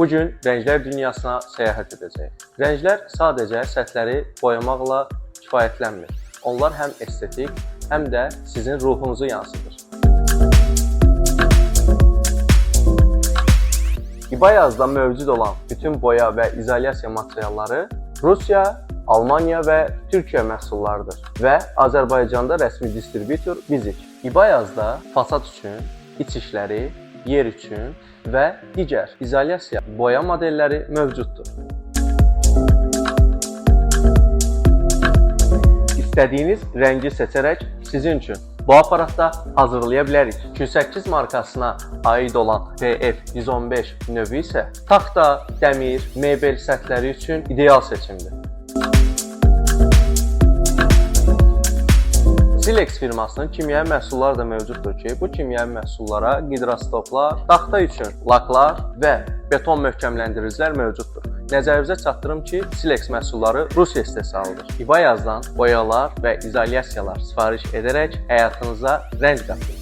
Bu gün rənglər dünyasına səyahət edəcəyik. Rənglər sadəcə səthləri boyamaqla kifayətlənmir. Onlar həm estetik, həm də sizin ruhunuzu yansıdır. İbayazda mövcud olan bütün boya və izolyasiya materialları Rusiya, Almaniya və Türkiyə məhsullarıdır və Azərbaycanda rəsmi distributor bizik. İbayazda fasad üçün, iç işləri, yer üçün və digər izolyasiya boya modelləri mövcuddur. İstədiyiniz rəngi seçərək sizin üçün bu aparatda hazırlaya bilərik. Q8 markasına aid olan PF115 növü isə taxta, dəmir, mebel səthləri üçün ideal seçimdir. Silex firmasının kimyəvi məhsulları da mövcuddur ki, bu kimyəvi məhsullara qidrastoplar, taxta üçün laklar və beton möhkəmləndiricilər mövcuddur. Nəzərinizə çatdırım ki, Silex məhsulları Rusiya istehsalıdır. İbayazdan boyalar və izolyasiyalar sifariş edərək həyatınıza rəng qatın.